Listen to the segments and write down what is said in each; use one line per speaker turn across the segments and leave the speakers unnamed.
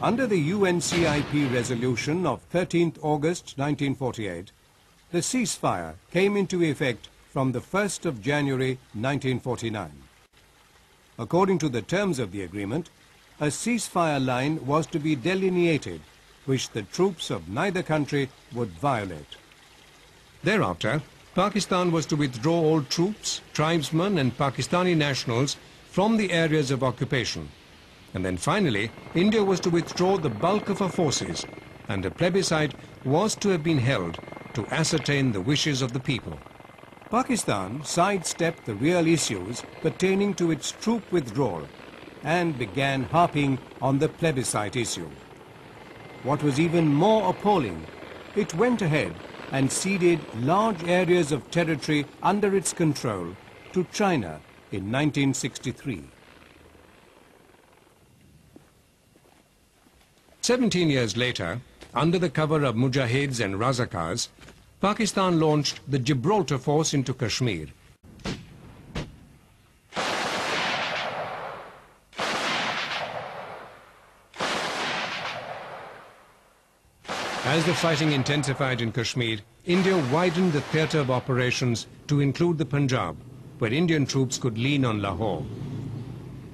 Under the UNCIP resolution of 13th August 1948, the ceasefire came into effect from the 1st of January 1949. According to the terms of the agreement, a ceasefire line was to be delineated, which the troops of neither country would violate. Thereafter, Pakistan was to withdraw all troops, tribesmen and Pakistani nationals from the areas of occupation. And then finally, India was to withdraw the bulk of her forces, and a plebiscite was to have been held to ascertain the wishes of the people. Pakistan sidestepped the real issues pertaining to its troop withdrawal and began harping on the plebiscite issue. What was even more appalling, it went ahead and ceded large areas of territory under its control to China in 1963. 17 years later, under the cover of Mujahids and Razakars, Pakistan launched the Gibraltar Force into Kashmir. As the fighting intensified in Kashmir, India widened the theatre of operations to include the Punjab, where Indian troops could lean on Lahore.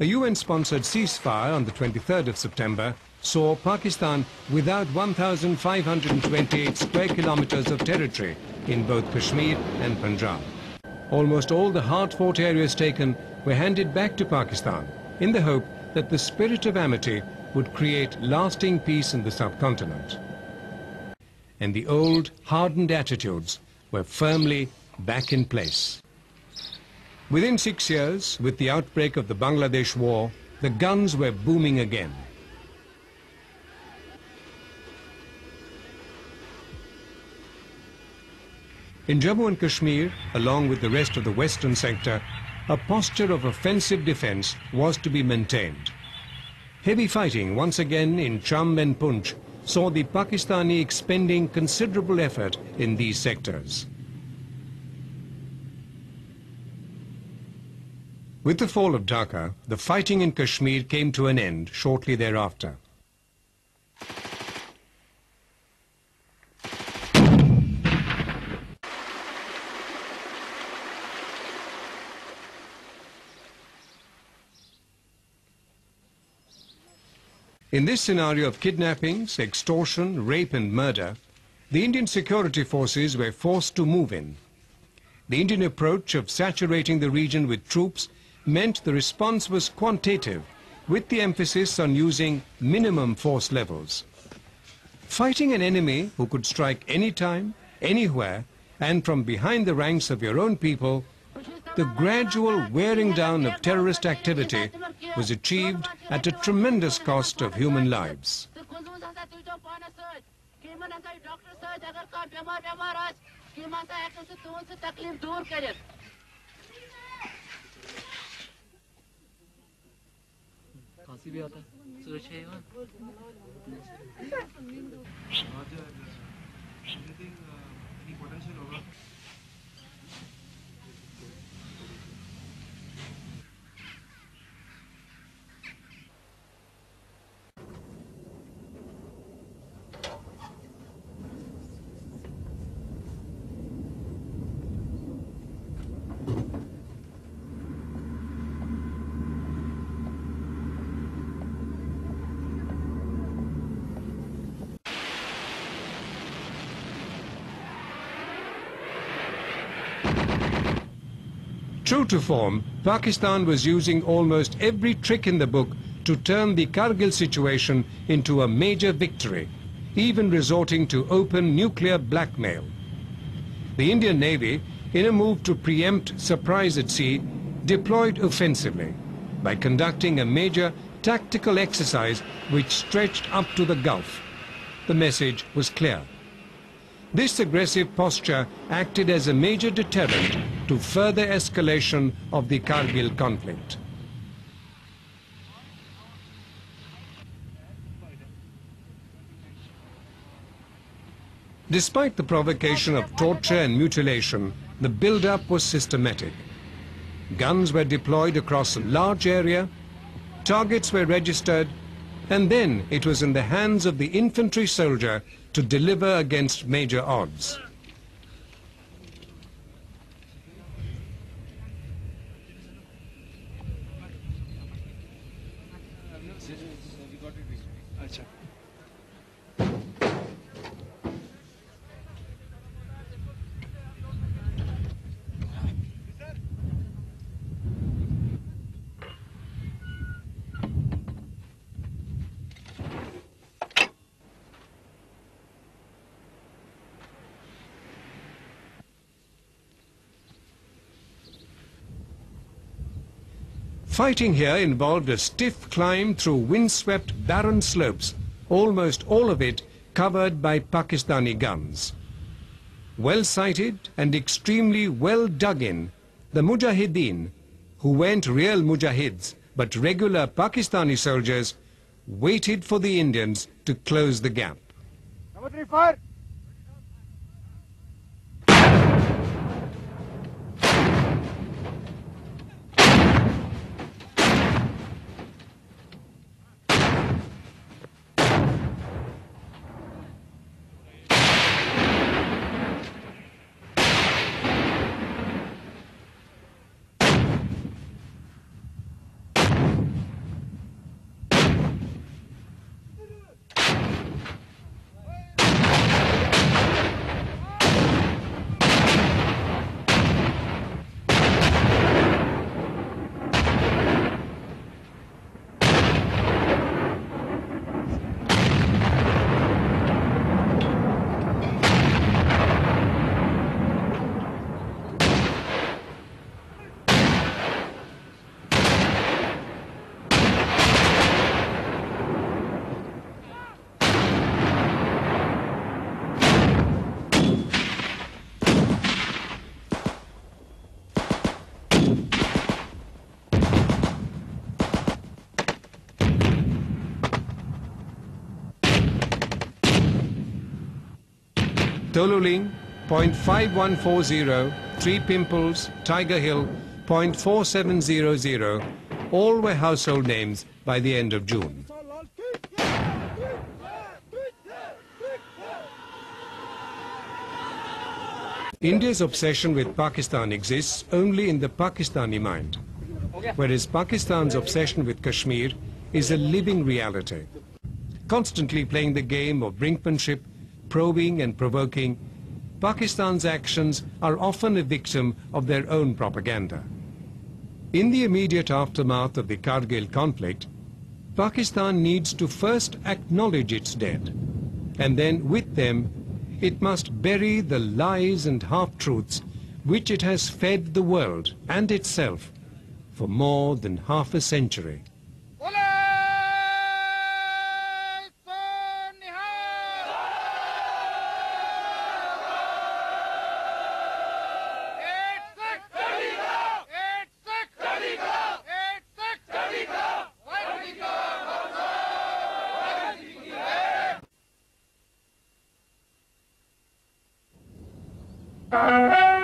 A UN-sponsored ceasefire on the 23rd of September saw Pakistan without 1,528 square kilometers of territory in both Kashmir and Punjab. Almost all the hard-fought areas taken were handed back to Pakistan in the hope that the spirit of amity would create lasting peace in the subcontinent. And the old, hardened attitudes were firmly back in place. Within 6 years, with the outbreak of the Bangladesh War, the guns were booming again. In Jammu and Kashmir, along with the rest of the western sector, a posture of offensive defense was to be maintained. Heavy fighting once again in Cham and Poonch saw the Pakistani expending considerable effort in these sectors. With the fall of Dhaka, the fighting in Kashmir came to an end shortly thereafter. In this scenario of kidnappings, extortion, rape and murder, the Indian security forces were forced to move in. The Indian approach of saturating the region with troops meant the response was quantitative, with the emphasis on using minimum force levels. Fighting an enemy who could strike anytime, anywhere, and from behind the ranks of your own people, the gradual wearing down of terrorist activity was achieved at a tremendous cost of human lives. True to form, Pakistan was using almost every trick in the book to turn the Kargil situation into a major victory, even resorting to open nuclear blackmail. The Indian Navy, in a move to preempt surprise at sea, deployed offensively by conducting a major tactical exercise which stretched up to the Gulf. The message was clear. This aggressive posture acted as a major deterrent to further escalation of the Kargil conflict. Despite the provocation of torture and mutilation, the build-up was systematic. Guns were deployed across a large area, targets were registered, and then it was in the hands of the infantry soldier to deliver against major odds. Fighting here involved a stiff climb through windswept barren slopes, almost all of it covered by Pakistani guns. Well sighted and extremely well dug in, the Mujahideen, who weren't real Mujahids but regular Pakistani soldiers, waited for the Indians to close the gap.
Number 3, fire!
Toluling, .5140, Three Pimples, Tiger Hill, .4700, all were household names by the end of June. India's obsession with Pakistan exists only in the Pakistani mind, whereas Pakistan's obsession with Kashmir is a living reality, constantly playing the game of brinkmanship, probing and provoking. Pakistan's actions are often a victim of their own propaganda. In the immediate aftermath of the Kargil conflict, Pakistan needs to first acknowledge its dead, and then with them, it must bury the lies and half-truths which it has fed the world and itself for more than half a century.
Fire!